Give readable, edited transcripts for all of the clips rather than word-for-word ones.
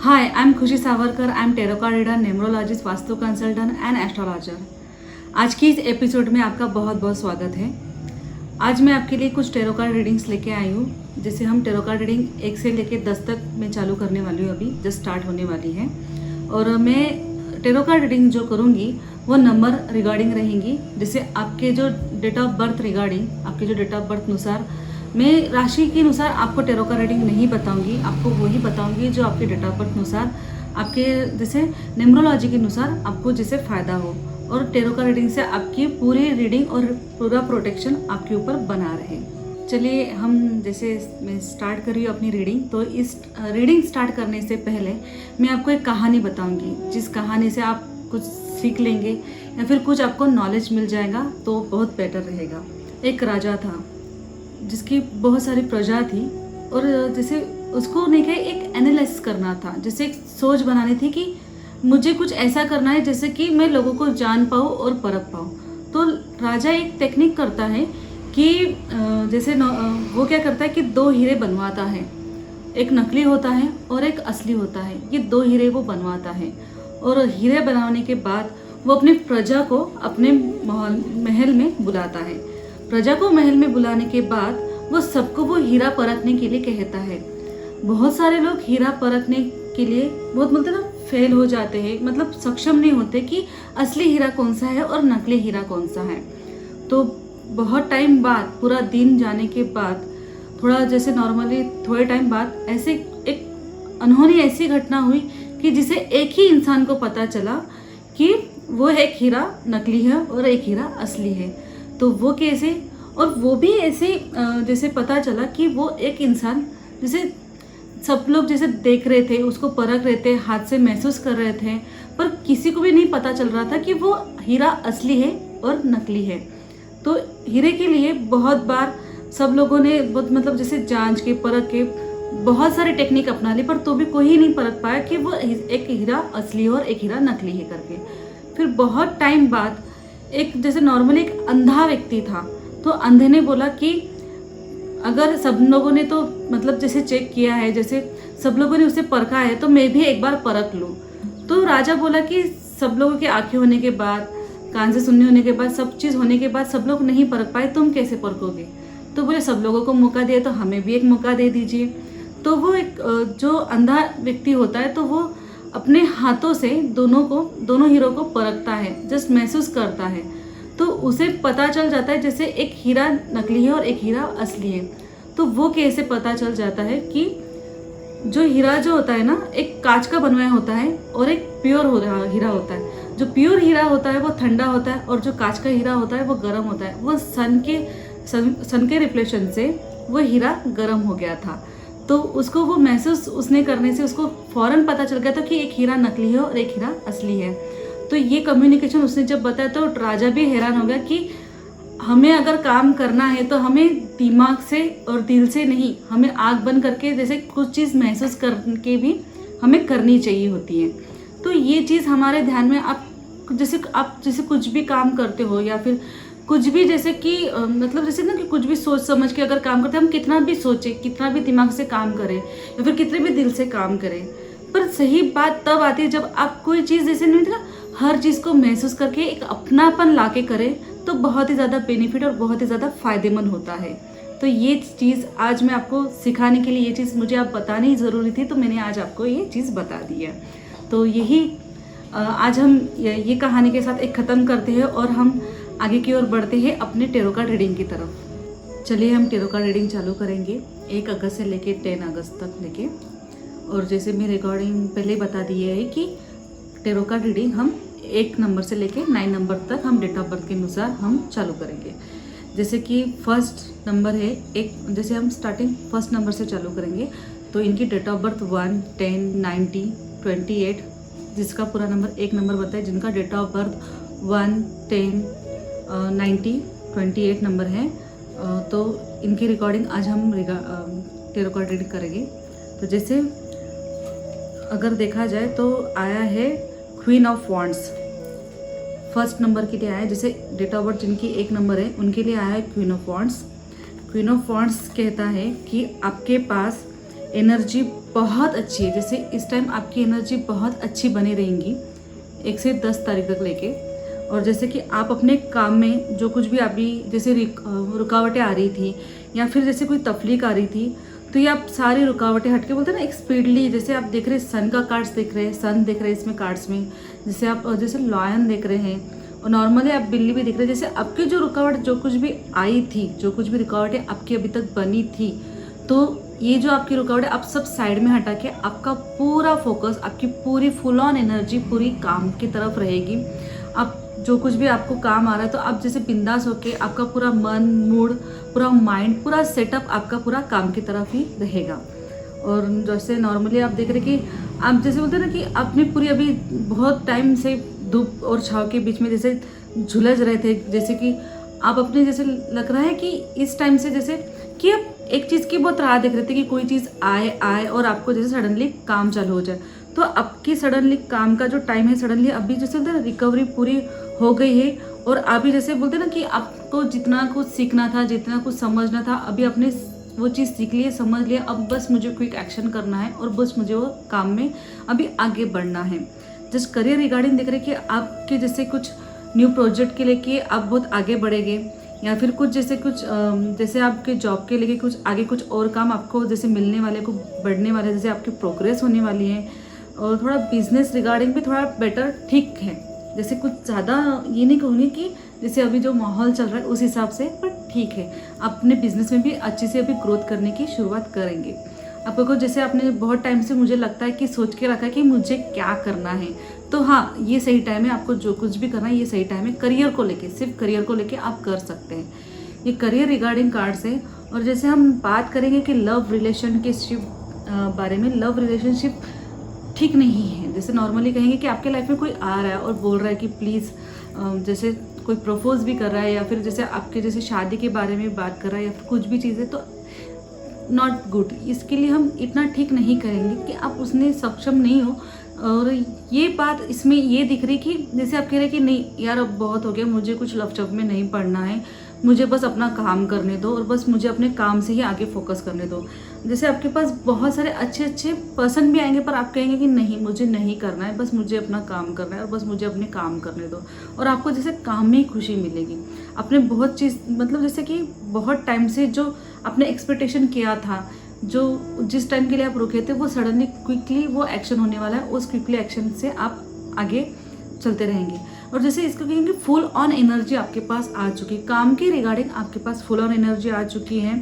Hi, I'm खुशी Savarkar. I'm tarot card reader, numerologist, vastu consultant and astrologer. आज की इस एपिसोड में आपका बहुत बहुत स्वागत है. आज मैं आपके लिए कुछ टेरो कार्ड रीडिंग्स लेके आई हूँ. जैसे हम टेरो कार्ड रीडिंग 1 से लेके 10 तक मैं चालू करने वाली हूँ. अभी जस्ट स्टार्ट होने वाली है. और मैं टेरो कार्ड रीडिंग जो करूँगी वो नंबर रिगार्डिंग रहेंगी. जैसे आपके जो डेट ऑफ बर्थ रिगार्डिंग, आपके जो डेट ऑफ बर्थ अनुसार मैं राशि के अनुसार आपको टेरो का रीडिंग नहीं बताऊंगी. आपको वही बताऊंगी जो आपके डेट ऑफ बर्थ अनुसार, आपके जैसे न्यूमरोलॉजी के अनुसार आपको जैसे फ़ायदा हो. और टेरो का रीडिंग से आपकी पूरी रीडिंग और पूरा प्रोटेक्शन आपके ऊपर बना रहे. चलिए हम जैसे मैं स्टार्ट कर रही हूँ अपनी रीडिंग. तो इस रीडिंग स्टार्ट करने से पहले मैं आपको एक कहानी बताऊँगी, जिस कहानी से आप कुछ सीख लेंगे या फिर कुछ आपको नॉलेज मिल जाएगा तो बहुत बेटर रहेगा. एक राजा था जिसकी बहुत सारी प्रजा थी और जैसे उसको नहीं कहे एक एनालिसिस करना था, जैसे एक सोच बनानी थी कि मुझे कुछ ऐसा करना है जैसे कि मैं लोगों को जान पाऊँ और परख पाऊँ. तो राजा एक टेक्निक करता है कि जैसे वो क्या करता है कि 2 हीरे बनवाता है. एक नकली होता है और एक असली होता है. ये 2 हीरे वो बनवाता है और हीरे बनाने के बाद वो अपनी प्रजा को अपने महल में बुलाता है. प्रजा को महल में बुलाने के बाद वो सबको वो हीरा परखने के लिए कहता है. बहुत सारे लोग हीरा परखने के लिए बहुत मतलब ना फेल हो जाते हैं, मतलब सक्षम नहीं होते कि असली हीरा कौन सा है और नकली हीरा कौन सा है. तो बहुत टाइम बाद, पूरा दिन जाने के बाद, थोड़ा जैसे नॉर्मली थोड़े टाइम बाद ऐसे एक अनहोनी ऐसी घटना हुई कि जिसे एक ही इंसान को पता चला कि वो एक हीरा नकली है और एक हीरा असली है. तो वो कैसे, और वो भी ऐसे जैसे पता चला कि वो एक इंसान, जैसे सब लोग जैसे देख रहे थे, उसको परख रहे थे, हाथ से महसूस कर रहे थे, पर किसी को भी नहीं पता चल रहा था कि वो हीरा असली है और नकली है. तो हीरे के लिए बहुत बार सब लोगों ने बहुत मतलब जैसे जांच के, परख के बहुत सारी टेक्निक अपना ली, पर तो भी कोई नहीं परख पाया कि वो एक हीरा असली और एक हीरा नकली है करके. फिर बहुत टाइम बाद एक जैसे नॉर्मली एक अंधा व्यक्ति था. तो अंधे ने बोला कि अगर सब लोगों ने तो मतलब जैसे चेक किया है, जैसे सब लोगों ने उसे परखा है, तो मैं भी एक बार परख लूँ. तो राजा बोला कि सब लोगों की आंखें होने के बाद, कान से सुनने होने के बाद, सब चीज़ होने के बाद सब लोग नहीं परख पाए, तुम कैसे परखोगे. तो बोले सब लोगों को मौका दिया तो हमें भी एक मौका दे दीजिए. तो वो एक जो अंधा व्यक्ति होता है तो वो अपने हाथों से दोनों हीरो को परखता है, जस्ट महसूस करता है. तो उसे पता चल जाता है जैसे एक हीरा नकली है और एक हीरा असली है. तो वो कैसे पता चल जाता है कि जो हीरा जो होता है ना, एक कांच का बनवाया होता है और एक प्योर हीरा होता है. जो प्योर हीरा होता है वो ठंडा होता है और जो कांच का हीरा होता है वो गर्म होता है. वो सन के रिफ्लेक्शन से वो हीरा गर्म हो गया था. तो उसको वो महसूस उसने करने से उसको फौरन पता चल गया था कि एक हीरा नकली है और एक हीरा असली है. तो ये कम्युनिकेशन उसने जब बताया तो राजा भी हैरान हो गया कि हमें अगर काम करना है तो हमें दिमाग से और दिल से नहीं, हमें आँख बंद करके जैसे कुछ चीज़ महसूस करके भी हमें करनी चाहिए होती है. तो ये चीज़ हमारे ध्यान में, आप जैसे कुछ भी काम करते हो या फिर कुछ भी जैसे कि मतलब जैसे ना कि कुछ भी सोच समझ के अगर काम करते हैं, हम कितना भी सोचें, कितना भी दिमाग से काम करें या फिर कितने भी दिल से काम करें, पर सही बात तब आती है जब आप कोई चीज़ जैसे नहीं ना हर चीज़ को महसूस करके एक अपनापन ला के करें, तो बहुत ही ज़्यादा बेनिफिट और बहुत ही ज़्यादा फ़ायदेमंद होता है. तो ये चीज़ आज मैं आपको सिखाने के लिए, ये चीज़ मुझे आप बतानी ज़रूरी थी, तो मैंने आज आपको ये चीज़ बता दी है. तो यही आज हम ये कहानी के साथ एक ख़त्म करते हैं और हम आगे की ओर बढ़ते हैं अपने टेरो कार्ड रीडिंग की तरफ. चलिए हम टेरो कार्ड रीडिंग चालू करेंगे 1 अगस्त से लेके 10 अगस्त तक लेके. और जैसे मैं रिकॉर्डिंग पहले बता दी है कि टेरो कार्ड रीडिंग हम 1 नंबर से लेके 9 नंबर तक हम डेट ऑफ बर्थ के अनुसार हम चालू करेंगे. जैसे कि फर्स्ट नंबर है एक, जैसे हम स्टार्टिंग फर्स्ट नंबर से चालू करेंगे. तो इनकी डेट ऑफ बर्थ 1, 10, 90, 28, जिसका पूरा नंबर 1 नंबर बनता है, जिनका डेट ऑफ बर्थ 1, 10, 90, 28 नंबर है. तो इनकी रिकॉर्डिंग आज हम टेरो कार्ड रीडिंग करेंगे. तो जैसे अगर देखा जाए तो आया है queen of wands. First number के लिए आया है, जैसे डेट ऑफ बर्थ जिनकी 1 नंबर है उनके लिए आया है queen of wands. Queen of wands कहता है कि आपके पास एनर्जी बहुत अच्छी है। जैसे इस टाइम आपकी एनर्जी बहुत अच्छी बनी रहेंगी 1 से 10 तारीख तक लेके। और जैसे कि आप अपने काम में जो कुछ भी अभी जैसे रुकावटें आ रही थी या फिर जैसे कोई तकलीफ आ रही थी, तो ये आप सारी रुकावटें हट के बोलते हैं ना एक स्पीडली, जैसे आप देख रहे हैं सन का कार्ड्स दिख रहे हैं, सन दिख रहे हैं इसमें कार्ड्स में, जैसे आप जैसे लॉयन देख रहे हैं और नॉर्मली आप बिल्ली भी दिख रहे हैं। जैसे आपकी जो रुकावट जो कुछ भी आई थी, जो कुछ भी रुकावटें आपकी अभी तक बनी थी, तो ये जो आपकी रुकावट है आप सब साइड में हटा के आपका पूरा फोकस, आपकी पूरी फुल ऑन एनर्जी पूरी काम की तरफ रहेगी। आप जो कुछ भी आपको काम आ रहा है तो आप जैसे बिंदास होके आपका पूरा मन, मूड, पूरा माइंड, पूरा सेटअप आपका पूरा काम की तरफ ही रहेगा। और जैसे नॉर्मली आप देख रहे कि आप जैसे बोलते हैं ना कि आपने पूरी अभी बहुत टाइम से धूप और छाँव के बीच में जैसे झुलझ रहे थे, जैसे कि आप अपने जैसे लग रहा है कि इस टाइम से जैसे कि आप एक चीज़ की बहुत राह देख रहे थे कि कोई चीज़ आए और आपको जैसे सडनली काम चालू हो जाए। तो आपकी सडनली काम का जो टाइम है, सडनली अभी जैसे बोलते हैं ना रिकवरी पूरी हो गई है। और अभी जैसे बोलते हैं ना कि आपको जितना कुछ सीखना था, जितना कुछ समझना था, अभी आपने वो चीज़ सीख ली है, समझ लिया। अब बस मुझे क्विक एक्शन करना है और बस मुझे वो काम में अभी आगे बढ़ना है। जस्ट करियर रिगार्डिंग देख रहे कि आपके जैसे कुछ न्यू प्रोजेक्ट के लेके आप बहुत आगे बढ़ेंगे, या फिर कुछ जैसे आपके जॉब के लेके कुछ आगे कुछ और काम आपको जैसे मिलने वाले को बढ़ने वाले, जैसे आपकी प्रोग्रेस होने वाली है। और थोड़ा बिजनेस रिगार्डिंग भी थोड़ा बेटर ठीक है, जैसे कुछ ज़्यादा ये नहीं कहूँगी कि जैसे अभी जो माहौल चल रहा है उस हिसाब से, पर ठीक है। अपने बिजनेस में भी अच्छे से अभी ग्रोथ करने की शुरुआत करेंगे। आपको जैसे आपने बहुत टाइम से मुझे लगता है कि सोच के रखा है कि मुझे क्या करना है, तो हाँ ये सही टाइम है। आपको जो कुछ भी करना है ये सही टाइम है। करियर को लेके, सिर्फ करियर को लेके आप कर सकते हैं। ये करियर रिगार्डिंग कार्ड्स है। और जैसे हम बात करेंगे कि लव रिलेशनशिप बारे में, लव रिलेशनशिप ठीक नहीं है। जैसे नॉर्मली कहेंगे कि आपके लाइफ में कोई आ रहा है और बोल रहा है कि प्लीज़, जैसे कोई प्रपोज भी कर रहा है या फिर जैसे आपके जैसे शादी के बारे में बात कर रहा है या फिर कुछ भी चीज़ें, तो नॉट गुड। इसके लिए हम इतना ठीक नहीं करेंगे कि आप उसने सक्षम नहीं हो। और ये बात इसमें ये दिख रही कि जैसे आप कह रहे हैं कि नहीं यार अब बहुत हो गया, मुझे कुछ लव में नहीं पढ़ना है, मुझे बस अपना काम करने दो और बस मुझे अपने काम से ही आगे फोकस करने दो। जैसे आपके पास बहुत सारे अच्छे अच्छे पर्सन भी आएंगे, पर आप कहेंगे कि नहीं मुझे नहीं करना है, बस मुझे अपना काम करना है और बस मुझे अपने काम करने दो। और आपको जैसे काम में ही खुशी मिलेगी। आपने बहुत चीज़ मतलब जैसे कि बहुत टाइम से जो आपने एक्सपेक्टेशन किया था, जो जिस टाइम के लिए आप रुके थे, वो सडनली क्विकली वो एक्शन होने वाला है। उस क्विकली एक्शन से आप आगे चलते रहेंगे। और जैसे इसको कहेंगे फुल ऑन एनर्जी आपके पास आ चुकी है, काम के रिगार्डिंग आपके पास फुल ऑन एनर्जी आ चुकी है।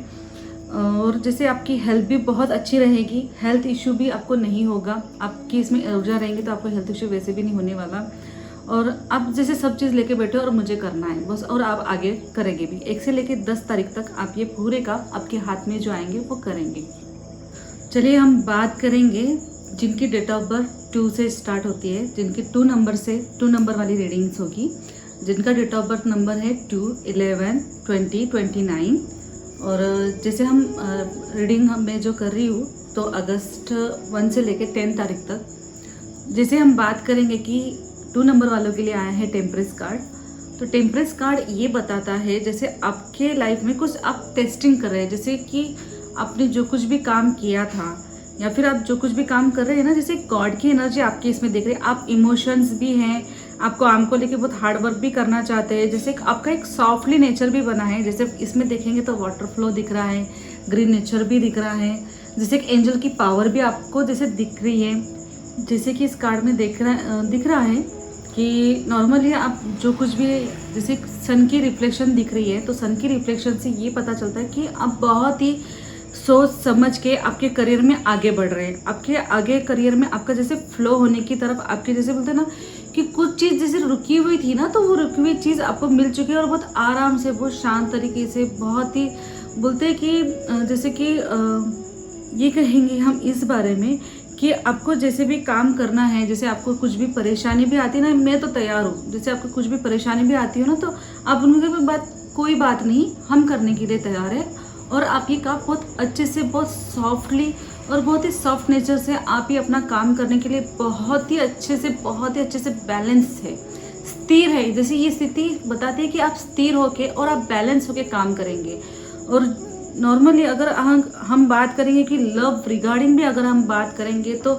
और जैसे आपकी हेल्थ भी बहुत अच्छी रहेगी, हेल्थ इशू भी आपको नहीं होगा। आपकी इसमें ऊर्जा रहेंगी तो आपको हेल्थ इशू वैसे भी नहीं होने वाला। और आप जैसे सब चीज़ लेके बैठे और मुझे करना है बस, और आप आगे करेंगे भी। 1 से लेके 10 तारीख तक आप ये पूरे का आपके हाथ में जो आएंगे वो करेंगे। चलिए हम बात करेंगे जिनकी डेट ऑफ बर्थ 2 से स्टार्ट होती है, जिनकी 2 नंबर से 2 नंबर वाली रीडिंग्स होगी। जिनका डेट ऑफ बर्थ नंबर है 2, 11, 20, 29। और जैसे हम रीडिंग मैं जो कर रही हूँ तो अगस्त 1 से लेके 10 तारीख तक। जैसे हम बात करेंगे कि 2 नंबर वालों के लिए आया है टेम्परेस कार्ड। तो टेम्परेस कार्ड ये बताता है जैसे आपके लाइफ में कुछ आप टेस्टिंग कर रहे हैं, जैसे कि आपने जो कुछ भी काम किया था या फिर आप जो कुछ भी काम कर रहे हैं ना, जैसे गॉड की एनर्जी आपकी इसमें दिख रही है। आप इमोशंस भी हैं, आपको आम को लेके बहुत हार्ड वर्क भी करना चाहते हैं। जैसे आपका एक सॉफ्टली नेचर भी बना है। जैसे इसमें देखेंगे तो वाटर फ्लो दिख रहा है, ग्रीन नेचर भी दिख रहा है। जैसे एक एंजल की पावर भी आपको जैसे दिख रही है। जैसे कि इस कार्ड में दिख रहा है कि नॉर्मली आप जो कुछ भी, जैसे सन की रिफ्लेक्शन दिख रही है, तो सन की रिफ्लेक्शन से ये पता चलता है कि आप बहुत ही सोच समझ के आपके करियर में आगे बढ़ रहे हैं। आपके आगे करियर में आपका जैसे फ्लो होने की तरफ, आपके जैसे बोलते हैं ना कि कुछ चीज़ जैसे रुकी हुई थी ना, तो वो रुकी हुई चीज़ आपको मिल चुकी है। और बहुत आराम से, बहुत शांत तरीके से, बहुत ही बोलते हैं कि जैसे कि ये कहेंगे हम इस बारे में कि आपको जैसे भी काम करना है, जैसे आपको कुछ भी परेशानी भी आती है ना, मैं तो तैयार हूँ। जैसे आपको कुछ भी परेशानी भी आती हो ना, तो आप उनके कोई बात नहीं, हम करने के लिए तैयार है। और आप ये काम बहुत अच्छे से, बहुत सॉफ्टली और बहुत ही सॉफ्ट नेचर से आप ये अपना काम करने के लिए बहुत ही अच्छे से बैलेंस है, स्थिर है। जैसे ये स्थिति बताती है कि आप स्थिर होके और आप बैलेंस होके काम करेंगे। और नॉर्मली अगर हम बात करेंगे कि लव रिगार्डिंग भी अगर हम बात करेंगे तो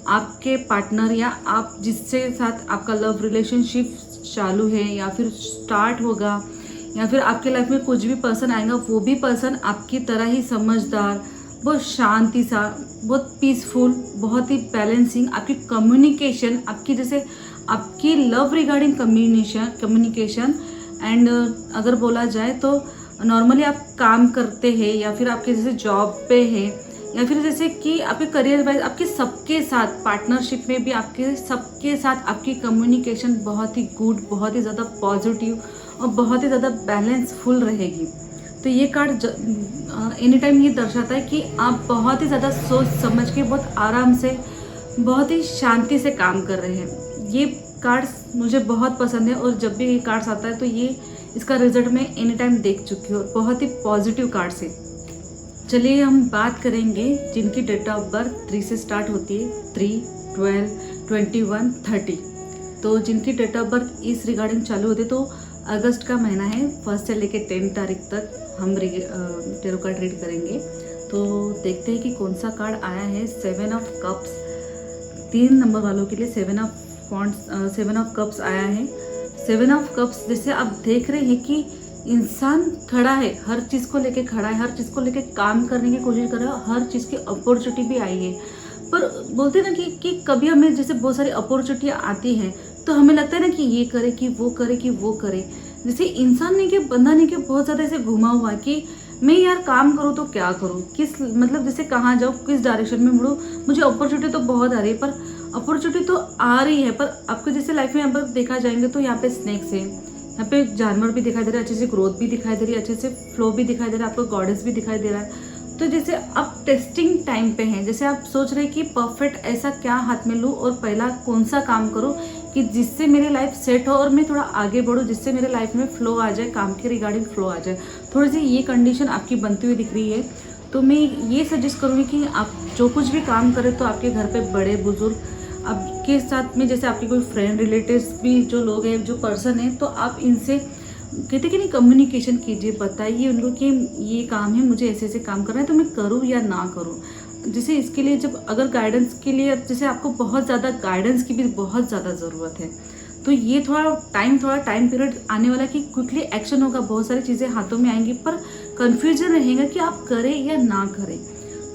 आपके पार्टनर या आप जिससे साथ आपका लव रिलेशनशिप चालू है या फिर स्टार्ट होगा या फिर आपके लाइफ में कुछ भी पर्सन आएगा, वो भी पर्सन आपकी तरह ही समझदार, बहुत शांति सा, बहुत पीसफुल, बहुत ही बैलेंसिंग, आपकी कम्युनिकेशन, आपकी जैसे आपकी लव रिगार्डिंग कम्युनिकेशन एंड अगर बोला जाए तो नॉर्मली आप काम करते हैं या फिर आपके जैसे जॉब पे है या फिर जैसे कि आपके करियर वाइज आपके सबके साथ पार्टनरशिप में भी आपके सबके साथ आपकी कम्युनिकेशन बहुत ही गुड, बहुत ही ज़्यादा पॉजिटिव और बहुत ही ज़्यादा बैलेंसफुल रहेगी। तो ये कार्ड एनी टाइम ये दर्शाता है कि आप बहुत ही ज़्यादा सोच समझ के बहुत आराम से, बहुत ही शांति से काम कर रहे हैं। ये कार्ड्स मुझे बहुत पसंद है और जब भी ये कार्ड्स आता है तो ये इसका रिजल्ट मैं एनी टाइम देख चुकी हूँ। बहुत ही पॉजिटिव कार्ड्स है। चलिए हम बात करेंगे जिनकी डेट ऑफ बर्थ 3 से स्टार्ट होती है, 3, 12, 21, 30। तो जिनकी डेट ऑफ बर्थ इस रिगार्डिंग चालू होती है तो अगस्त का महीना है, 1 से लेकर 10 तारीख तक हम टेरो कार्ड रीड करेंगे। तो देखते हैं कि कौन सा कार्ड आया है। 7 ऑफ कप्स, 3 नंबर वालों के लिए 7 ऑफ कप्स आया है। 7 ऑफ कप्स जैसे आप देख रहे हैं कि इंसान खड़ा है, हर चीज़ को लेके खड़ा है, हर चीज़ को लेके काम करने की कोशिश कर रहा है, हर चीज़ की अपॉर्चुनिटी भी आई है। पर बोलते हैं ना कि कभी हमें जैसे बहुत सारी अपॉर्चुनिटियाँ आती हैं तो हमें लगता है ना कि ये करे, कि वो करे, कि वो करे। जैसे इंसान नहीं के बंदा नहीं के बहुत ज़्यादा ऐसे घुमा हुआ है कि मैं यार काम करूँ तो क्या करूँ, किस मतलब जैसे कहाँ जाऊँ, किस डायरेक्शन में मुड़ूँ। मुझे अपॉर्चुनिटी तो बहुत आ रही है, पर अपॉर्चुनिटी तो आ रही है, पर आपको जैसे लाइफ में यहाँ पर देखा जाएंगे तो यहाँ पे स्नेक्स है, यहाँ पे जानवर भी दिखाई दे रहा है, अच्छे से ग्रोथ भी दिखाई दे रही है, अच्छे से फ्लो भी दिखाई दे रहा है, आपको गॉडेस भी दिखाई दे रहा है। तो जैसे आप टेस्टिंग टाइम पे हैं, जैसे आप सोच रहे हैं कि परफेक्ट ऐसा क्या हाथ में लूँ और पहला कौन सा काम करूँ कि जिससे मेरी लाइफ सेट हो और मैं थोड़ा आगे बढ़ूँ, जिससे मेरे लाइफ में फ्लो आ जाए, काम के रिगार्डिंग फ्लो आ जाए। थोड़ी सी ये कंडीशन आपकी बनती हुई दिख रही है। तो मैं ये सजेस्ट करूँगी कि आप जो कुछ भी काम करें तो आपके घर पे बड़े बुजुर्ग आपके साथ में, जैसे आपके कोई फ्रेंड रिलेटिव्स भी जो लोग हैं, जो पर्सन है, तो आप इनसे कहते कि नहीं कम्युनिकेशन कीजिए, बताइए उनको कि ये काम है, मुझे ऐसे ऐसे काम करना है, तो मैं करूँ या ना करूँ। जैसे इसके लिए जब अगर गाइडेंस के लिए जैसे आपको बहुत ज़्यादा गाइडेंस की भी बहुत ज़्यादा ज़रूरत है तो ये थोड़ा टाइम पीरियड आने वाला कि क्विकली एक्शन होगा, बहुत सारी चीज़ें हाथों में आएंगी, पर कन्फ्यूजन रहेगा कि आप करें या ना करें।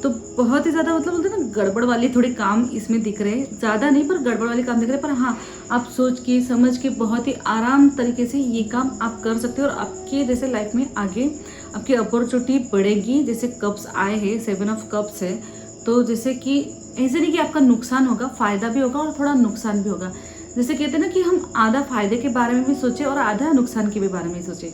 तो बहुत ही ज़्यादा मतलब बोलते हैं ना गड़बड़ वाले थोड़े काम इसमें दिख रहे हैं, ज़्यादा नहीं पर गड़बड़ वाले काम दिख रहे हैं। पर हाँ, आप सोच के समझ के बहुत ही आराम तरीके से ये काम आप कर सकते हो और आपके जैसे लाइफ में आगे आपकी अपॉर्चुनिटी बढ़ेगी। जैसे कप्स आए हैं, 7 ऑफ कप्स है, तो जैसे कि ऐसे नहीं कि आपका नुकसान होगा, फ़ायदा भी होगा और थोड़ा नुकसान भी होगा। जैसे कहते हैं ना कि हम आधा फ़ायदे के बारे में भी सोचें और आधा नुकसान के भी बारे में सोचें।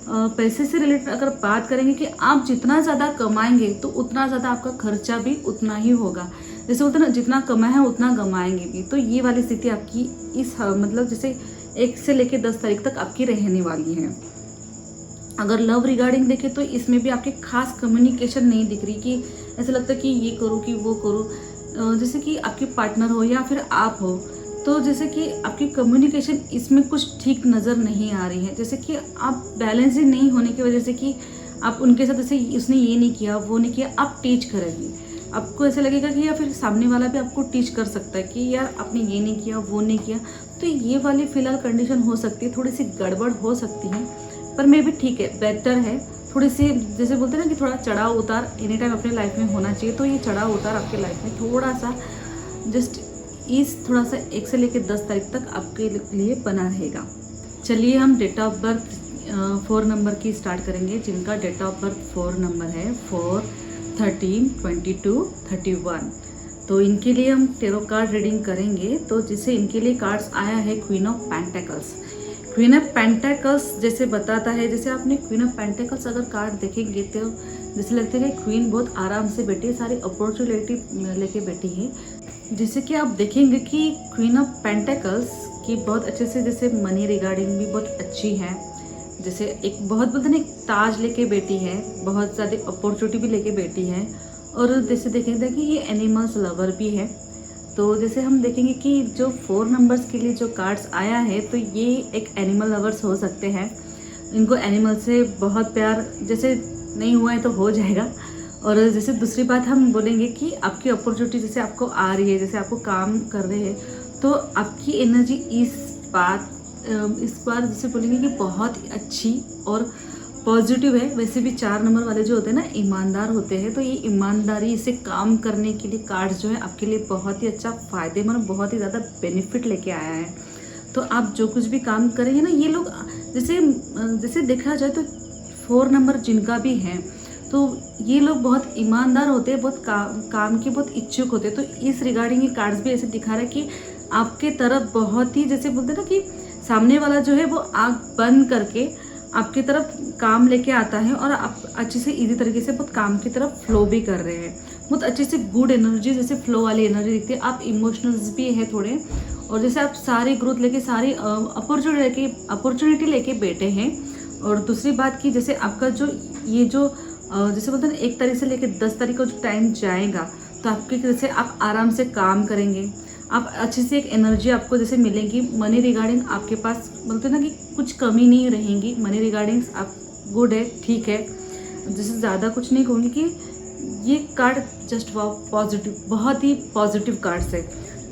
पैसे से रिलेटेड अगर बात करेंगे कि आप जितना ज़्यादा कमाएंगे तो उतना ज़्यादा आपका खर्चा भी उतना ही होगा। जैसे बोलते हैं ना जितना कमाए हैं उतना गमाएंगे भी। तो ये वाली स्थिति आपकी इस मतलब जैसे 1 से लेकर 10 तारीख तक आपकी रहने वाली है। अगर लव रिगार्डिंग देखें तो इसमें भी आपके खास कम्युनिकेशन नहीं दिख रही कि ऐसा लगता है कि ये करूँ कि वो करूँ। जैसे कि आपके पार्टनर हो या फिर आप हो, तो जैसे कि आपकी कम्युनिकेशन इसमें कुछ ठीक नज़र नहीं आ रही है। जैसे कि आप बैलेंस ही नहीं होने की वजह से कि आप उनके साथ जैसे उसने ये नहीं किया, वो नहीं किया, आप टीच करेंगे। आपको ऐसा लगेगा कि या फिर सामने वाला भी आपको टीच कर सकता है कि यार आपने ये नहीं किया, वो नहीं किया। तो ये वाली फ़िलहाल कंडीशन हो सकती है, थोड़ी सी गड़बड़ हो सकती है, पर मे भी ठीक है, बेटर है। थोड़ी सी जैसे बोलते हैं ना कि थोड़ा चढ़ाव उतार एनी टाइम अपने लाइफ में होना चाहिए। तो ये चढ़ाव उतार आपके लाइफ में थोड़ा सा जस्ट थोड़ा सा 1 से लेकर 10 तारीख तक आपके लिए बना रहेगा। चलिए हम डेट ऑफ बर्थ 4 नंबर की स्टार्ट करेंगे। जिनका डेट ऑफ बर्थ 4 नंबर है, 4, 13, 22, 31, तो इनके लिए हम टेरो कार्ड रीडिंग करेंगे। तो जिससे इनके लिए कार्ड्स आया है queen of pentacles. Queen of pentacles जैसे बताता है, जैसे आपने क्वीन ऑफ पेंटेकल्स अगर कार्ड देखेंगे तो जैसे लगता है कि क्वीन बहुत आराम से बैठी है, सारी अपॉर्चुनिटी लेके बैठी है। जैसे कि आप देखेंगे कि क्वीन ऑफ पेंटेकल्स की बहुत अच्छे से जैसे मनी रिगार्डिंग भी बहुत अच्छी है। जैसे एक बहुत बोलते हैं एक ताज लेके बैठी है, बहुत ज़्यादा अपॉर्चुनिटी भी लेके बैठी है। और जैसे देखेंगे कि ये एनिमल्स लवर भी है। तो जैसे हम देखेंगे कि जो 4 नंबर्स के लिए जो कार्ड्स आया है तो ये एक एनिमल लवर्स हो सकते हैं। इनको एनिमल से बहुत प्यार, जैसे नहीं हुआ है तो हो जाएगा। और जैसे दूसरी बात हम बोलेंगे कि आपकी अपॉर्चुनिटी जैसे आपको आ रही है, जैसे आपको काम कर रहे हैं, तो आपकी एनर्जी इस बार जैसे बोलेंगे कि बहुत अच्छी और पॉजिटिव है। वैसे भी 4 नंबर वाले जो होते हैं ना, ईमानदार होते हैं, तो ये ईमानदारी से काम करने के लिए कार्ड्स जो है आपके लिए बहुत ही अच्छा फ़ायदेमंद, बहुत ही ज़्यादा बेनिफिट लेके आया है। तो आप जो कुछ भी काम करेंगे ना, ये लोग जैसे देखा जाए तो 4 नंबर जिनका भी है, तो ये लोग बहुत ईमानदार होते हैं, बहुत काम के बहुत इच्छुक होते हैं। तो इस रिगार्डिंग ये कार्ड्स भी ऐसे दिखा रहा है कि आपके तरफ बहुत ही, जैसे बोलते हैं ना कि सामने वाला जो है वो आँख बंद करके आपकी तरफ काम लेके आता है, और आप अच्छे से इजी तरीके से बहुत काम की तरफ फ्लो भी कर रहे हैं। बहुत अच्छे से गुड एनर्जी, जैसे फ्लो वाली एनर्जी दिखती है। आप इमोशनल्स भी है थोड़े, और जैसे आप सारी ग्रोथ लेके, सारी अपॉर्चुनिटी लेके बैठे हैं। और दूसरी बात की जैसे आपका जैसे बोलते हैं ना, 1 तारीख से लेके 10 तारीख का जो टाइम जाएगा, तो आपके जैसे आप आराम से काम करेंगे, आप अच्छे से एक एनर्जी आपको जैसे मिलेगी। मनी रिगार्डिंग आपके पास बोलते हैं ना कि कुछ कमी नहीं रहेंगी। मनी रिगार्डिंग आप गुड है, ठीक है। जैसे ज़्यादा कुछ नहीं कहूँगी कि ये कार्ड जस्ट पॉजिटिव, बहुत ही पॉजिटिव कार्ड्स है।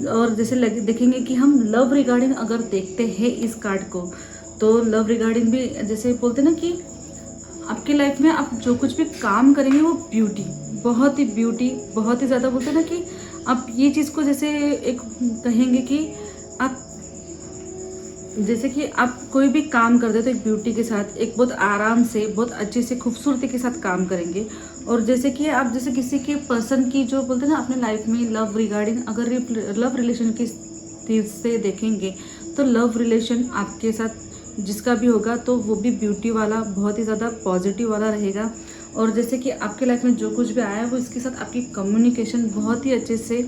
और जैसे देखेंगे कि हम लव रिगार्डिंग अगर देखते हैं इस कार्ड को, तो लव रिगार्डिंग भी जैसे बोलते हैं ना कि आपकी लाइफ में आप जो कुछ भी काम करेंगे वो ब्यूटी, बहुत ही ज़्यादा बोलते हैं ना कि आप ये चीज़ को जैसे एक कहेंगे कि आप जैसे कि आप कोई भी काम करते हो तो एक ब्यूटी के साथ, एक बहुत आराम से, बहुत अच्छे से, खूबसूरती के साथ काम करेंगे। और जैसे कि आप जैसे किसी के पर्सन की जो बोलते हैं ना अपने लाइफ में लव रिगार्डिंग, अगर लव रिलेशन की से देखेंगे, तो लव रिलेशन आपके साथ जिसका भी होगा तो वो भी ब्यूटी वाला, बहुत ही ज़्यादा पॉजिटिव वाला रहेगा। और जैसे कि आपके लाइफ में जो कुछ भी आया है वो इसके साथ आपकी कम्युनिकेशन बहुत ही अच्छे से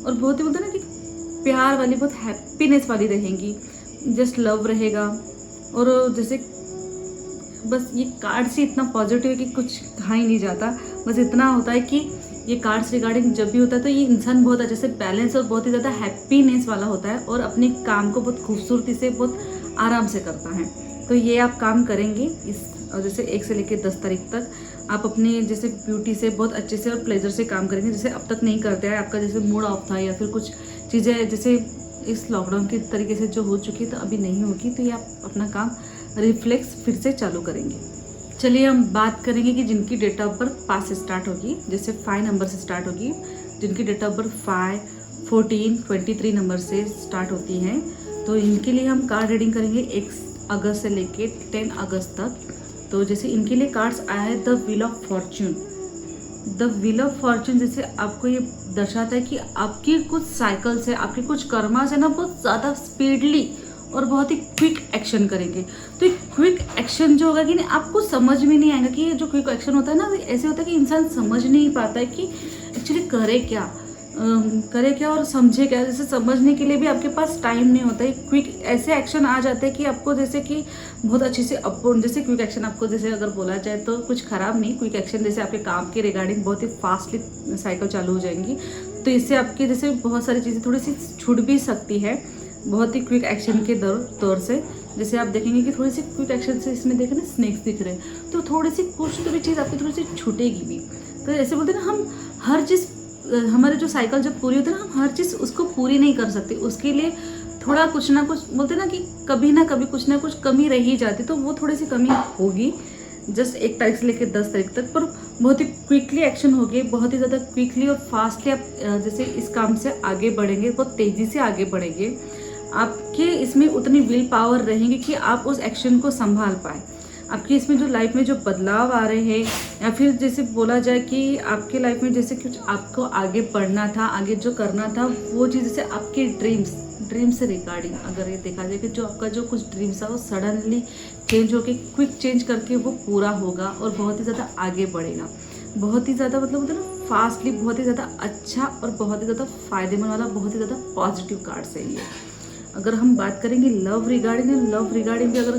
और बहुत ही बोलते हैं ना कि प्यार वाली, बहुत हैप्पीनेस वाली रहेंगी, जस्ट लव रहेगा। और जैसे बस ये कार्ड से इतना पॉजिटिव है कि कुछ कहा ही नहीं जाता। बस इतना होता है कि ये कार्ड्स रिगार्डिंग जब भी होता है तो ये इंसान बहुत अच्छे से बैलेंस और बहुत ही ज़्यादा हैप्पीनेस वाला होता है, और अपने काम को बहुत खूबसूरती से, बहुत आराम से करता है। तो ये आप काम करेंगे और जैसे 1 से लेकर 10 तारीख तक आप अपने जैसे ब्यूटी से बहुत अच्छे से और प्लेजर से काम करेंगे, जैसे अब तक नहीं करते हैं। आपका जैसे मूड ऑफ था या फिर कुछ चीज़ें जैसे इस लॉकडाउन के तरीके से जो हो चुकी है तो अभी नहीं होगी, तो ये आप अपना काम रिफ्लेक्स फिर से चालू करेंगे। चलिए हम बात करेंगे कि जिनकी डेट ऑफ बर्थ 5 से स्टार्ट होगी, जैसे 5 नंबर से स्टार्ट होगी, जिनकी डेट ऑफ बर्थ 5, 14, 23 नंबर से स्टार्ट होती हैं, तो इनके लिए हम कार्ड रीडिंग करेंगे 1 अगस्त से लेके 10 अगस्त तक। तो जैसे इनके लिए कार्ड्स आया है the wheel of Fortune. The wheel of Fortune जैसे आपको ये दर्शाता है कि आपकी कुछ साइकिल से, आपके कुछ कर्मा से ना बहुत ज़्यादा स्पीडली और बहुत ही क्विक एक्शन करेंगे। तो एक क्विक एक्शन जो होगा कि नहीं, आपको समझ में नहीं आएगा कि ये जो क्विक एक्शन होता है ना, ऐसे होता है कि इंसान समझ नहीं पाता है कि एक्चुअली करे क्या और समझे क्या। जैसे समझने के लिए भी आपके पास टाइम नहीं होता है। क्विक ऐसे एक्शन आ जाते हैं कि आपको जैसे कि बहुत अच्छे से जैसे क्विक एक्शन आपको जैसे अगर बोला जाए तो कुछ ख़राब नहीं, क्विक एक्शन जैसे आपके काम के रिगार्डिंग बहुत ही फास्टली साइकिल चालू हो जाएंगी, तो इससे आपकी जैसे बहुत सारी चीज़ें थोड़ी सी छूट भी सकती है बहुत ही क्विक एक्शन के तौर से। जैसे आप देखेंगे कि थोड़ी सी क्विक एक्शन से इसमें देखें ना स्नैक्स दिख रहे हैं, तो थोड़ी सी कुछ तो भी चीज़ आपकी थोड़ी सी छूटेगी भी। तो ऐसे बोलते हैं ना, हम हर चीज़, हमारे जो साइकिल जब पूरी होती है ना, हम हर चीज़ उसको पूरी नहीं कर सकते, उसके लिए थोड़ा कुछ ना कुछ बोलते हैं ना कि कभी ना कभी कुछ ना कुछ कमी रह ही जाती, तो वो थोड़ी सी कमी होगी जस्ट 1 तारीख से लेकर 10 तारीख तक। पर बहुत ही क्विकली एक्शन होगी, बहुत ही ज़्यादा क्विकली और फास्टली आप जैसे इस काम से आगे बढ़ेंगे, बहुत तेज़ी से आगे बढ़ेंगे। आपके इसमें उतनी विल पावर रहेंगी कि आप उस एक्शन को संभाल पाए। आपकी इसमें जो लाइफ में जो बदलाव आ रहे हैं, या फिर जैसे बोला जाए कि आपके लाइफ में जैसे कुछ आपको आगे बढ़ना था, आगे जो करना था, वो चीज़ जैसे आपके ड्रीम से रिगार्डिंग अगर ये देखा जाए कि जो आपका जो कुछ ड्रीम्स था वो सडनली चेंज होके, क्विक चेंज करके वो पूरा होगा और बहुत ही ज़्यादा आगे बढ़ेगा। बहुत ही ज़्यादा मतलब होता है ना फास्टली, बहुत ही ज़्यादा अच्छा और बहुत ही ज़्यादा फायदेमंद वाला, बहुत ही ज़्यादा पॉजिटिव कार्ड्स है ये। अगर हम बात करेंगे लव रिगार्डिंग भी, अगर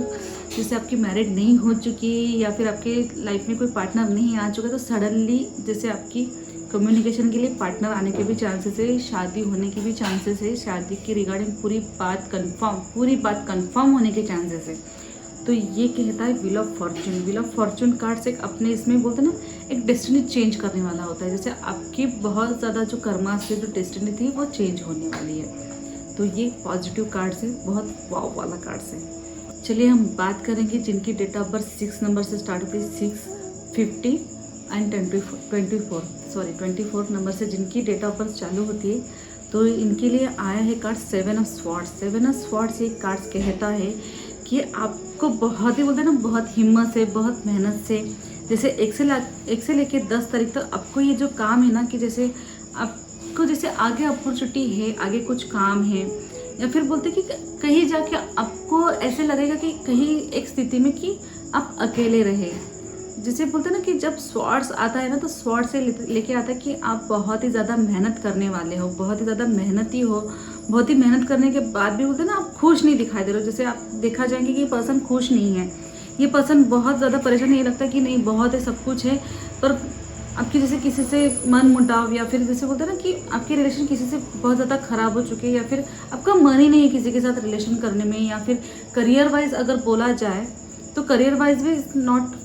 जैसे आपकी मैरिड नहीं हो चुकी या फिर आपके लाइफ में कोई पार्टनर नहीं आ चुका, तो सडनली जैसे आपकी कम्युनिकेशन के लिए पार्टनर आने के भी चांसेस है, शादी होने के भी चांसेस है, शादी की रिगार्डिंग पूरी बात कंफर्म होने के चांसेस है। तो ये कहता है wheel of Fortune. Wheel of Fortune cards एक अपने इसमें बोलते हैं ना, एक डेस्टिनी चेंज करने वाला होता है। जैसे आपकी बहुत ज़्यादा जो कर्मा से जो डेस्टिनी थी वो चेंज होने वाली है। तो ये पॉजिटिव कार्ड्स है, बहुत वाव वाला कार्ड्स है। चलिए हम बात करेंगे जिनकी डेट ऑफ बर्थ 6 नंबर से स्टार्ट होती है, 6, 50 एंड 24 नंबर से जिनकी डेट ऑफ बर्थ चालू होती है। तो इनके लिए आया है card 7 of swords. 7 of swords ये कार्ड्स कहता है कि आपको बहुत ही बोलते हैं ना, बहुत हिम्मत से, बहुत मेहनत से, जैसे एक से लेके 10 तारीख तक आपको ये जो काम है ना, कि जैसे आपको जैसे आगे अपॉर्चुनिटी है, आगे कुछ काम है, या फिर बोलते कि कहीं जाके आपको ऐसे लगेगा कि कहीं एक स्थिति में कि आप अकेले रहे। जैसे बोलते हैं ना कि जब स्वॉर्ड्स आता है ना, तो स्वॉर्ड से लेके आता है कि आप बहुत ही ज़्यादा मेहनत करने वाले हो, बहुत ही ज़्यादा मेहनती हो। बहुत ही मेहनत करने के बाद भी बोलते हैं ना, आप खुश नहीं दिखाई दे रहे हो। जैसे आप देखा जाएंगे कि ये पर्सन खुश नहीं है, ये पर्सन बहुत ज़्यादा परेशान, ये लगता है कि नहीं बहुत है, सब कुछ है, पर आपकी जैसे किसी से मन मुटाव, या फिर जैसे बोलते हैं ना कि आपके रिलेशन किसी से बहुत ज़्यादा ख़राब हो चुके हैं, या फिर आपका मन ही नहीं है किसी के साथ रिलेशन करने में। या फिर करियर वाइज अगर बोला जाए तो करियर वाइज भी नॉट,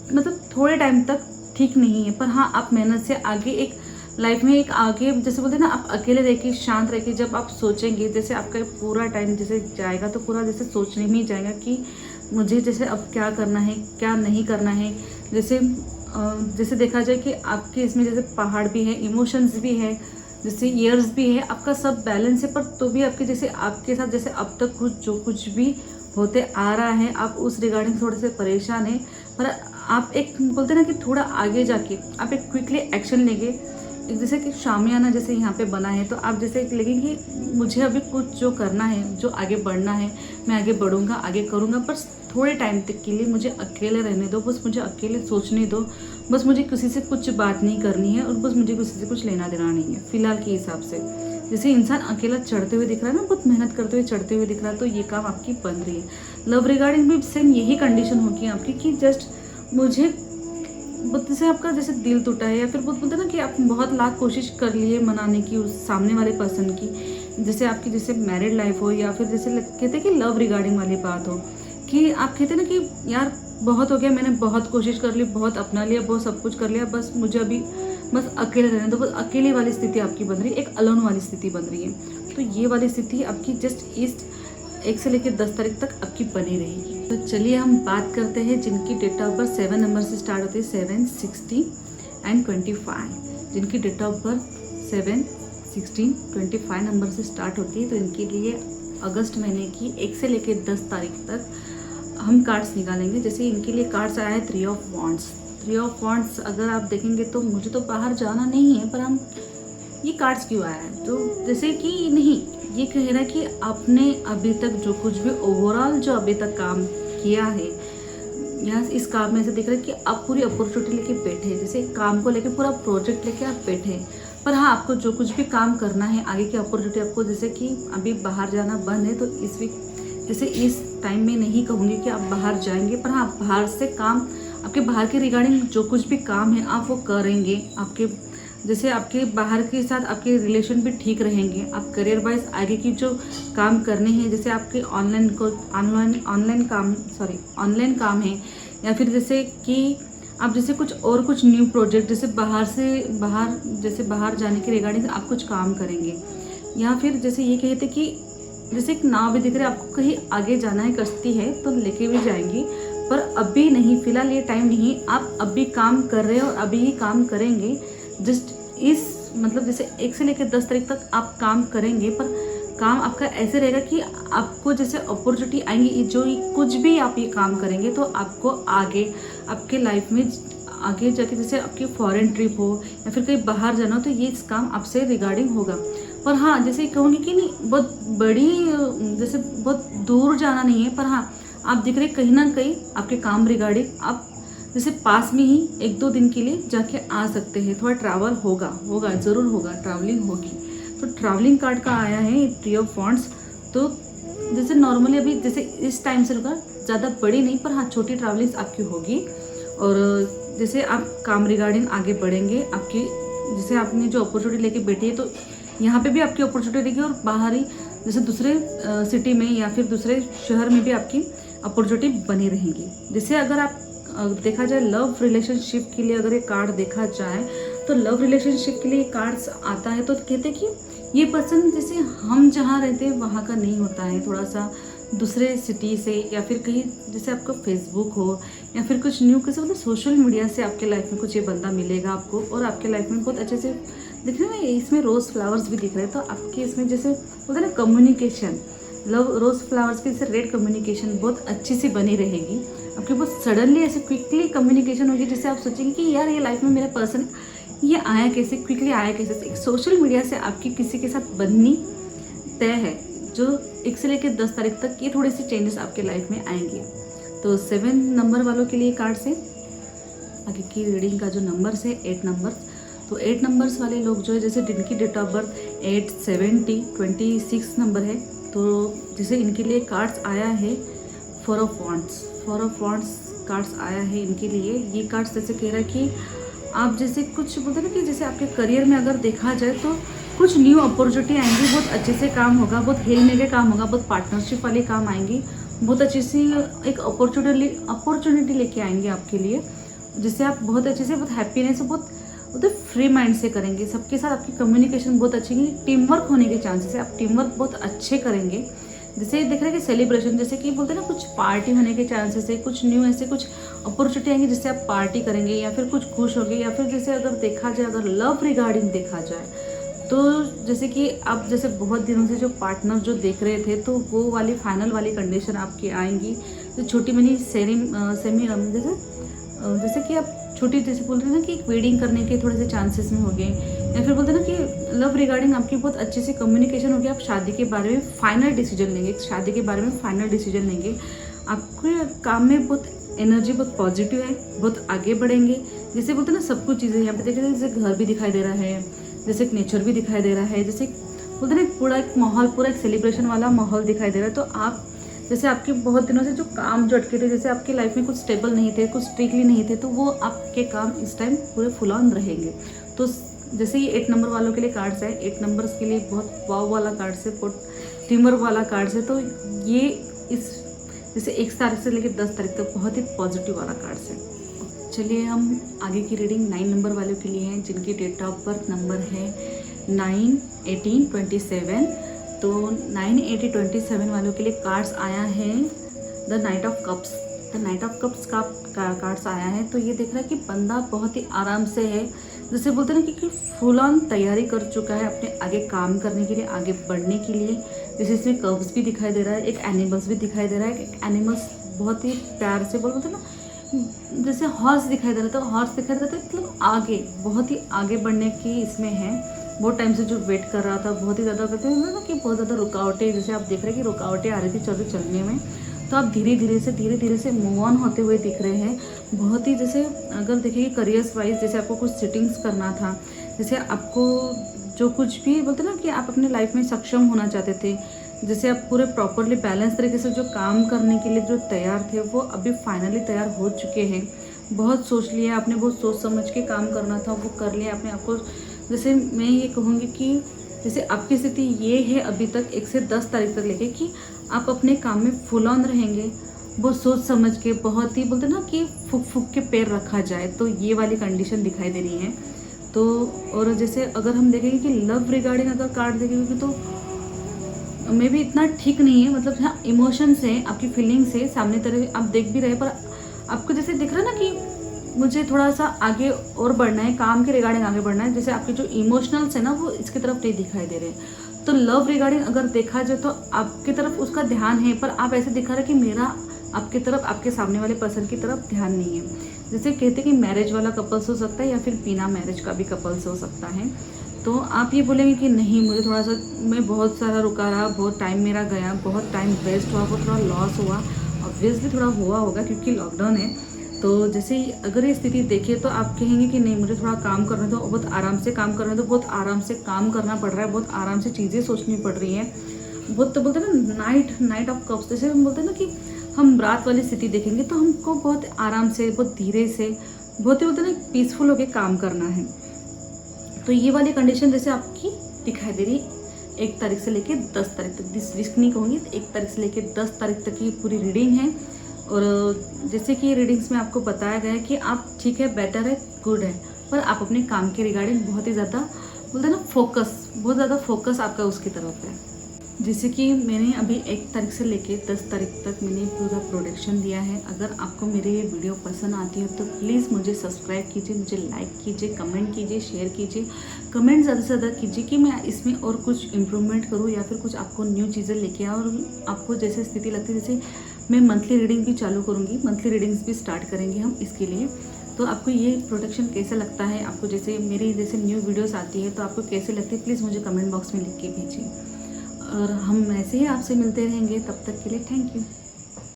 मतलब थोड़े टाइम तक ठीक नहीं है। पर हाँ, आप मेहनत से आगे एक लाइफ में एक आगे, जैसे बोलते हैं ना, आप अकेले रह के शांत रह के जब आप सोचेंगे, जैसे आपका पूरा टाइम जैसे जाएगा तो पूरा जैसे सोचने में ही जाएगा कि मुझे जैसे अब क्या करना है, क्या नहीं करना है। जैसे देखा जाए कि आपके इसमें जैसे पहाड़ भी है, इमोशंस भी है, जैसे ईयर्स भी है, आपका सब बैलेंस है, पर तो भी आपके जैसे आपके साथ जैसे अब तक जो कुछ भी होते आ रहा है, आप उस रिगार्डिंग थोड़े से परेशान हैं। पर आप एक बोलते हैं ना कि थोड़ा आगे जाके आप एक क्विकली एक्शन लेंगे। एक जैसे कि शामियाना जैसे यहाँ पे बना है, तो आप जैसे लगे कि मुझे अभी कुछ जो करना है, जो आगे बढ़ना है, मैं आगे बढ़ूँगा, आगे करूँगा, पर थोड़े टाइम तक के लिए मुझे अकेले रहने दो, बस मुझे अकेले सोचने दो, बस मुझे किसी से कुछ बात नहीं करनी है, और बस मुझे किसी से कुछ लेना देना नहीं है फिलहाल के हिसाब से। जैसे इंसान अकेला चढ़ते हुए दिख रहा है ना, बहुत मेहनत करते हुए चढ़ते हुए दिख रहा है, तो ये काम आपकी बन रही है। लव रिगार्डिंग भी सेम यही कंडीशन होगी आपकी कि जस्ट मुझे जैसे आपका जैसे दिल टूटा है, या फिर बहुत बोलते हैं ना कि आप बहुत लाख कोशिश कर लिए मनाने की उस सामने वाले पर्सन की, जैसे आपकी जैसे मैरिड लाइफ हो, या फिर जैसे कहते हैं कि लव रिगार्डिंग वाली बात हो, कि आप कहते हैं ना कि यार बहुत हो गया, मैंने बहुत कोशिश कर ली, बहुत अपना लिया, बहुत सब कुछ कर लिया, बस मुझे अभी बस अकेले रहने दो। बस अकेले वाली स्थिति आपकी बन रही है, एक अलोन वाली स्थिति बन रही है। तो ये वाली स्थिति आपकी जस्ट इस 1 से लेकर 10 तारीख तक आपकी बनी रहेगी। तो चलिए हम बात करते हैं जिनकी डेट ऑफ बर्थ 7 नंबर से स्टार्ट होती है, 7, 16 एंड 25। जिनकी डेट ऑफ बर्थ 7, 16, 25 नंबर से स्टार्ट होती है, तो इनके लिए अगस्त महीने की 1 से लेकर 10 तारीख तक हम कार्ड्स निकालेंगे। जैसे इनके लिए कार्ड्स आया है 3 ऑफ वॉन्ड्स। 3 ऑफ वॉन्ड्स अगर आप देखेंगे तो मुझे तो बाहर जाना नहीं है, पर हम ये कार्ड्स क्यों आया है, तो जैसे कि नहीं, ये कह रहा है कि आपने अभी तक जो कुछ भी ओवरऑल जो अभी तक काम किया है, यहाँ इस काम में ऐसे दिख रहा है कि आप पूरी अपॉर्चुनिटी लेके बैठे हैं, जैसे काम को लेके पूरा प्रोजेक्ट लेके आप बैठे हैं। पर हाँ, आपको जो कुछ भी काम करना है, आगे की अपॉर्चुनिटी आपको, जैसे कि अभी बाहर जाना बंद है, तो इस वीक जैसे इस टाइम में नहीं कहूँगी कि आप बाहर जाएंगे, पर हाँ, बाहर से काम, आपके बाहर के रिगार्डिंग जो कुछ भी काम है आप वो करेंगे। आपके जैसे आपके बाहर के साथ आपके रिलेशन भी ठीक रहेंगे। आप करियर वाइज आगे की जो काम करने हैं, जैसे आपके ऑनलाइन काम है, या फिर जैसे कि आप जैसे कुछ न्यू प्रोजेक्ट, जैसे बाहर जाने के रिगार्डिंग आप कुछ काम करेंगे। या फिर जैसे ये कहते कि जैसे एक नाव भी दिख रहा है, आपको कहीं आगे जाना है, कश्ती है तो लेके भी जाएंगी, पर अभी नहीं, फिलहाल ये टाइम नहीं। आप अभी काम कर रहे हो और अभी ही काम करेंगे। जस्ट इस मतलब जैसे 1 से लेकर 10 तारीख तक आप काम करेंगे, पर काम आपका ऐसे रहेगा कि आपको जैसे अपॉर्चुनिटी आएंगी, जो कुछ भी आप ये काम करेंगे तो आपको आगे आपके लाइफ में आगे जाके जैसे आपकी फॉरेन ट्रिप हो या फिर कहीं बाहर जाना हो, तो ये इस काम आपसे रिगार्डिंग होगा। पर हाँ, जैसे कहूँगी कि नहीं बहुत बड़ी, जैसे बहुत दूर जाना नहीं है, पर हाँ आप दिख रहे कहीं ना कहीं आपके काम रिगार्डिंग आप जैसे पास में ही 1-2 दिन के लिए जाके आ सकते हैं। थोड़ा ट्रैवल होगा ज़रूर होगा, ट्रैवलिंग होगी। तो ट्रैवलिंग कार्ड का आया है 3 ऑफ वॉन्ड्स। तो जैसे नॉर्मली अभी जैसे इस टाइम से होगा, ज़्यादा बड़ी नहीं, पर हाँ छोटी ट्रैवलिंग आपकी होगी। और जैसे आप काम रिगार्डिंग आगे बढ़ेंगे, आपकी जैसे आपने जो अपॉर्चुनिटी लेके बैठी है, तो यहाँ पे भी आपकी अपॉर्चुनिटी रहेगी, और बाहर ही जैसे दूसरे सिटी में या फिर दूसरे शहर में भी आपकी अपॉर्चुनिटी बनी रहेंगी। जैसे अगर आप देखा जाए लव रिलेशनशिप के लिए, अगर ये कार्ड देखा जाए तो लव रिलेशनशिप के लिए कार्ड्स आता है तो कहते हैं कि ये पर्सन जैसे हम जहाँ रहते हैं वहाँ का नहीं होता है, थोड़ा सा दूसरे सिटी से, या फिर कहीं जैसे आपका फेसबुक हो या फिर कुछ न्यू किसी मतलब सोशल मीडिया से आपके लाइफ में कुछ ये बंदा मिलेगा आपको, और आपके लाइफ में बहुत अच्छे से दिख रहे हैं ना, इसमें रोज़ फ्लावर्स भी दिख रहे हैं, तो आपके इसमें जैसे बोलते हैं ना कम्युनिकेशन, लव रोज़ फ्लावर्स की जैसे रेड कम्युनिकेशन बहुत अच्छी सी बनी रहेगी आपके, बहुत सडनली ऐसे क्विकली कम्युनिकेशन होगी जिससे आप सोचेंगे कि यार ये लाइफ में मेरा पर्सन ये आया कैसे, क्विकली आया कैसे। एक सोशल मीडिया से आपकी किसी के साथ बननी तय है, जो 1 से लेकर 10 तारीख तक ये थोड़ी सी चेंजेस आपके लाइफ में आएंगे। तो 7 नंबर वालों के लिए कार्ड से आगे की रीडिंग का जो नंबर है 8 नंबर, तो 8 नंबर्स वाले लोग जो है जैसे जिनकी डेट ऑफ बर्थ 8, 70, 26 नंबर है, तो जैसे इनके लिए कार्ड्स आया है 4 ऑफ वॉन्ड्स कार्ड्स आया है इनके लिए। ये कार्ड्स जैसे कह रहा है कि आप जैसे कुछ बोलते हैं ना कि जैसे आपके करियर में अगर देखा जाए तो कुछ न्यू अपॉर्चुनिटी आएंगी, बहुत अच्छे से काम होगा, बहुत हिलने के काम होगा, बहुत पार्टनरशिप वाले काम आएंगी, बहुत अच्छी सी एक अपॉर्चुनिटी लेके आएंगे आपके लिए, जिससे आप बहुत अच्छे से बहुत हैप्पीनेस बहुत फ्री माइंड से करेंगे। सबके साथ आपकी कम्युनिकेशन बहुत अच्छी है, टीम वर्क होने के चांसेस है, आप टीम वर्क बहुत अच्छे करेंगे। जैसे देख रहे हैं कि सेलिब्रेशन, जैसे कि बोलते हैं ना कुछ पार्टी होने के चांसेस है, कुछ न्यू ऐसे कुछ अपॉर्चुनिटी आएंगी जिससे आप पार्टी करेंगे या फिर कुछ खुश होंगे, या फिर जैसे अगर देखा जाए अगर लव रिगार्डिंग देखा जाए तो जैसे कि आप जैसे बहुत दिनों से जो पार्टनर जो देख रहे थे तो वो वाली फाइनल वाली कंडीशन आपकी आएंगी। तो छोटी मनी सेमी जैसे कि आप छोटी जैसे बोल रहे हैं ना कि वेडिंग करने के थोड़े से चांसेस में हो गए, या फिर बोलते हैं ना कि लव रिगार्डिंग आपकी बहुत अच्छी सी कम्युनिकेशन होगी, आप शादी के बारे में फाइनल डिसीजन लेंगे, शादी के बारे में फाइनल डिसीजन लेंगे। आपके काम में बहुत एनर्जी बहुत पॉजिटिव है, बहुत आगे बढ़ेंगे। जैसे बोलते हैं ना सब कुछ चीज़ें यहाँ पे देखें, जैसे घर भी दिखाई दे रहा है, जैसे एक नेचर भी दिखाई दे रहा है, जैसे बोलते हैं ना पूरा एक माहौल, पूरा एक सेलिब्रेशन वाला माहौल दिखाई दे रहा है। तो आप जैसे आपके बहुत दिनों से जो काम जो अटके थे, जैसे आपकी लाइफ में कुछ स्टेबल नहीं थे, कुछ स्ट्रिक्टली नहीं थे, तो वो आपके काम इस टाइम पूरे फुल ऑन रहेंगे। तो जैसे ये 8 नंबर वालों के लिए कार्ड्स है, 8 नंबर्स के लिए बहुत वाव वाला कार्ड्स है, बहुत टीमर वाला कार्ड्स है। तो ये इस जैसे 1 तारीख से लेकर 10 तारीख तक बहुत ही पॉजिटिव वाला कार्ड्स है। चलिए हम आगे की रीडिंग 9 नंबर वालों के लिए हैं, जिनकी डेट ऑफ बर्थ नंबर है 9, 18, 27। तो 9, 18, 27 वालों के लिए कार्ड्स आया है the night of cups. The night of cups का कार्ड्स आया है। तो ये देख रहा है कि बंदा बहुत ही आराम से है, जैसे बोलते हैं ना कि फुल ऑन तैयारी कर चुका है अपने आगे काम करने के लिए, आगे बढ़ने के लिए। जैसे इसमें कर्व्स भी दिखाई दे रहा है, एक एनिमल्स भी दिखाई दे रहा है, एक एनिमल्स बहुत ही प्यार से बोलते हैं ना, जैसे हॉर्स दिखाई दे रहा था, हॉर्स दिखाई दे रहा था, मतलब आगे बहुत ही आगे बढ़ने की इसमें है। बहुत टाइम से जो वेट कर रहा था, बहुत ही ज़्यादा कहते हैं ना कि बहुत ज़्यादा रुकावटें, जैसे आप देख रहे हैं कि रुकावटें आ रही थी चलने में, तो आप धीरे धीरे से मूव ऑन होते हुए दिख रहे हैं। बहुत ही जैसे अगर देखिए करियर्स वाइज, जैसे आपको कुछ सिटिंग्स करना था, जैसे आपको जो कुछ भी बोलते ना कि आप अपने लाइफ में सक्षम होना चाहते थे, जैसे आप पूरे प्रॉपरली बैलेंस तरीके से जो काम करने के लिए जो तैयार थे वो अभी फाइनली तैयार हो चुके हैं। बहुत सोच लिया आपने, बहुत सोच समझ के काम करना था वो कर लिया आपने। आपको जैसे मैं ये कहूँगी कि जैसे आपकी स्थिति ये है अभी तक 1 से 10 तारीख तक लेके कि आप अपने काम में फुल ऑन रहेंगे, बहुत सोच समझ के, बहुत ही बोलते ना कि फूक के पैर रखा जाए, तो ये वाली कंडीशन दिखाई दे रही है। तो और जैसे अगर हम देखेंगे कि लव रिगार्डिंग अगर कार्ड देखेंगे तो मे भी इतना ठीक नहीं है, मतलब हाँ इमोशंस है, आपकी फीलिंग्स है, सामने तरह आप देख भी रहे, पर आपको जैसे दिख रहा है ना कि मुझे थोड़ा सा आगे और बढ़ना है, काम के रिगार्डिंग आगे बढ़ना है, जैसे आपके जो इमोशनल्स है ना वो इसकी तरफ नहीं दिखाई दे रहे। तो लव रिगार्डिंग अगर देखा जाए तो आपकी तरफ उसका ध्यान है, पर आप ऐसे दिखा रहे कि मेरा आपकी तरफ, आपके सामने वाले पर्सन की तरफ ध्यान नहीं है। जैसे कहते हैं कि मैरिज वाला कपल्स हो सकता है या फिर बिना मैरिज का भी कपल्स हो सकता है। तो आप ये बोलेंगे कि नहीं मुझे थोड़ा सा, मैं बहुत सारा रुका रहा, बहुत टाइम मेरा गया, बहुत टाइम वेस्ट हुआ, बहुत थोड़ा लॉस हुआ, ऑब्वियसली थोड़ा हुआ होगा क्योंकि लॉकडाउन है। तो जैसे अगर ये स्थिति देखिए तो आप कहेंगे कि नहीं मुझे थोड़ा काम करना तो बहुत आराम से काम करना, तो बहुत आराम से काम करना पड़ रहा है, बहुत आराम से चीज़ें सोचनी पड़ रही हैं। बहुत तो बोलते हैं ना नाइट ऑफ कप्स, जैसे हम बोलते हैं ना कि हम रात वाली स्थिति देखेंगे तो हमको बहुत आराम से, बहुत धीरे से, बहुत ही बोलते हैं ना पीसफुल होकर काम करना है। तो ये वाली कंडीशन जैसे आपकी दिखाई दे रही 1 तारीख से लेके 10 तारीख तक, दिस वीक नहीं कहूँगी, 1 तारीख से लेके 10 तारीख तक की पूरी रीडिंग है। और जैसे कि रीडिंग्स में आपको बताया गया है कि आप ठीक है, बेटर है, गुड है, पर आप अपने काम के रिगार्डिंग बहुत ही ज़्यादा बोलते हैं ना बहुत ज़्यादा फोकस आपका उसकी तरफ है। जैसे कि मैंने अभी 1 तारीख से लेके 10 तारीख तक मैंने पूरा प्रोडक्शन दिया है। अगर आपको मेरी ये वीडियो पसंद आती है तो प्लीज़ मुझे सब्सक्राइब कीजिए, मुझे लाइक कीजिए, कमेंट कीजिए, शेयर कीजिए। कमेंट ज़्यादा से ज़्यादा कीजिए कि मैं इसमें और कुछ इम्प्रूवमेंट करूँ या फिर कुछ आपको न्यू चीज़ें लेके आऊँ। और आपको जैसे स्थिति लगती है, जैसे मैं मंथली रीडिंग भी चालू करूँगी, मंथली रीडिंग्स भी स्टार्ट करेंगे हम इसके लिए। तो आपको ये प्रोडक्शन कैसा लगता है, आपको जैसे मेरी जैसे न्यू वीडियोस आती है तो आपको कैसे लगती है, प्लीज़ मुझे कमेंट बॉक्स में लिख के भेजिए। और हम ऐसे ही आपसे मिलते रहेंगे, तब तक के लिए थैंक यू।